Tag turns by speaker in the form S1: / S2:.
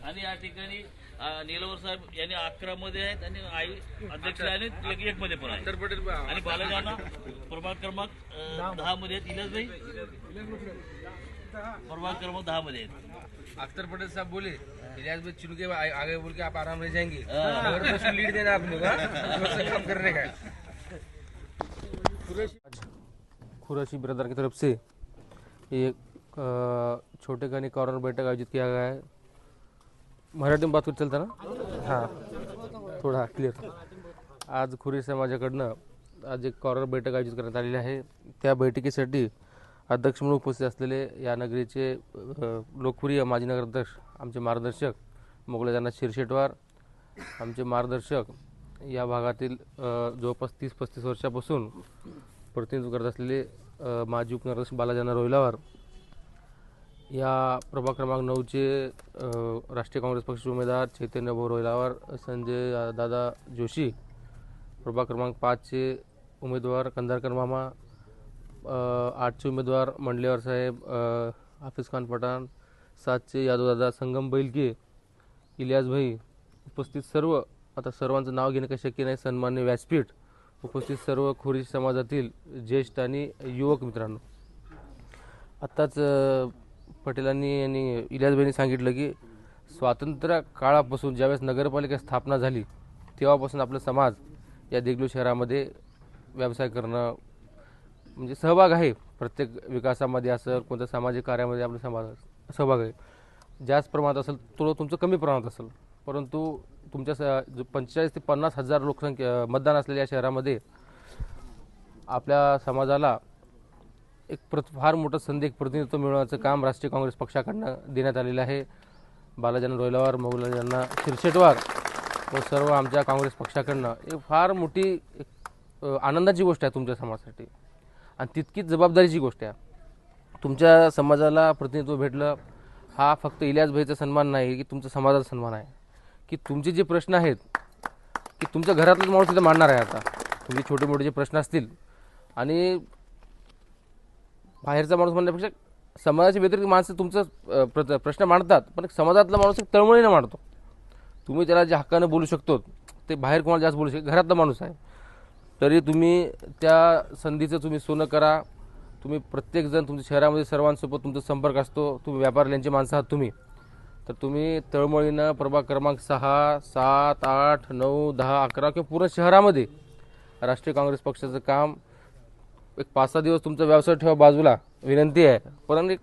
S1: आणि या ठिकाणी नीलवर साहेब यांनी 11 मध्ये आहेत आणि आई अध्यक्ष आणि 1 मध्ये पण आहे आणि बालाजाना प्रभाग क्रमांक 10 मध्ये आहेत. इलाज भाई प्रभाग क्रमांक 10 मध्ये आहेत.
S2: अख्तर पटेल साहब बोले इलियास भाई चुन के आगे बोल के आप आराम रह जाएंगे और उसको लीड देना आप लोग काम करने का।
S3: कुरैशी ब्रदर की तरफ से एक छोटे खानी कॉर्नर बैठक आयोजित किया गया है। मराठी में बात कुछ चलता ना, हाँ थोडा क्लिअर। आज खुरी समाजाकडनं आज एक कॉर्नर बैठक आयोजित करण्यात आलेली आहे। त्या बैठकीसाठी अध्यक्ष म्हणून उपस्थित असलेले या नगरीचे लोकप्रिय माजी नगराध्यक्ष आमचे मार्गदर्शक मोगलाजाना शिरशेटवार, आमचे मार्गदर्शक या भागातील जवळपास 30-35 वर्षापासून प्रतिनिधित्व करत असलेले माजी उपनगराध्यक्ष बालाजाना रोहिलावार, या प्रभाग क्रमांक 9चे राष्ट्रीय काँग्रेस पक्षाचे उमेदवार चैतन्य भाऊ रोहिलावार, संजय दादा जोशी, प्रभाग क्रमांक 5चे उमेदवार कंधारकर मामा, 8चे उमेदवार मंडलेवार साहेब हाफिज खान पठाण, 7चे यादव दादा संगम बैलके, इलियास भाई, उपस्थित सर्व, आता सर्वांचं नाव घेणं काही शक्य नाही, सन्मान्य व्यासपीठ, उपस्थित सर्व खोरी समाजातील ज्येष्ठ आणि युवक मित्रांनो, आत्ताच पटेलांनी आणि इलियासभाईंनी सांगितलं की स्वातंत्र्य काळापासून ज्यावेळेस नगरपालिका स्थापना झाली तेव्हापासून आपला समाज या देगलूर शहरामध्ये व्यवसाय करणं म्हणजे सहभाग आहे। प्रत्येक विकासामध्ये असेल, कोणत्या सामाजिक कार्यामध्ये आपला समाज सहभाग आहे। जास्त प्रमाणात असेल तो तुमचं कमी प्रमाणात असेल, परंतु तुमच्या 45 ते 50 हजार लोकसंख्या मतदान असलेल्या या शहरामध्ये आपल्या समाजाला एक फार मोठं संधी, एक प्रतिनिधित्व मिळवण्याचं काम राष्ट्रीय काँग्रेस पक्षाकडनं देण्यात आलेलं आहे। बालाजाना रोहिलावार, मोगलाजाना शिरशेटवार व सर्व आमच्या काँग्रेस पक्षाकडनं एक फार मोठी आनंदाची गोष्ट आहे तुमच्या समाजासाठी आणि तितकीच जबाबदारीची गोष्ट आहे। तुमच्या समाजाला प्रतिनिधित्व भेटलं हा फक्त इलियास भाईचा सन्मान नाही की तुमच्या समाजाचा सन्मान आहे, की तुमचे जे प्रश्न आहेत की तुमच्या घरातलाच माणूस तिथे मांडणार आहे। आता तुमचे छोटे मोठे जे प्रश्न असतील आणि बाहेरचा माणूस म्हणण्यापेक्षा समाजाच्या व्यतिरिक्त माणसं तुमचं प्रश्न मांडतात, पण समाजातला माणूस एक तळमळीनं मांडतो। तुम्ही त्याला जे हक्कानं बोलू शकतो ते बाहेर कोणाला जास्त बोलू शकतो, घरातला माणूस आहे तरी तुम्ही त्या संधीचं तुम्ही सोनं करा। तुम्ही प्रत्येकजण तुमच्या शहरामध्ये सर्वांसोबत तुमचा संपर्क असतो, तुम्ही व्यापाऱ्यांचे माणसं आहात तुम्ही, तर तुम्ही तळमळीनं प्रभाग क्रमांक 6, 7, 8, 9, 10, 11 किंवा पूर्ण शहरामध्ये राष्ट्रीय काँग्रेस पक्षाचं काम एक 5-6 दिवस तुमचा व्यवसाय ठेवा बाजूला, विनंती आहे, परंतु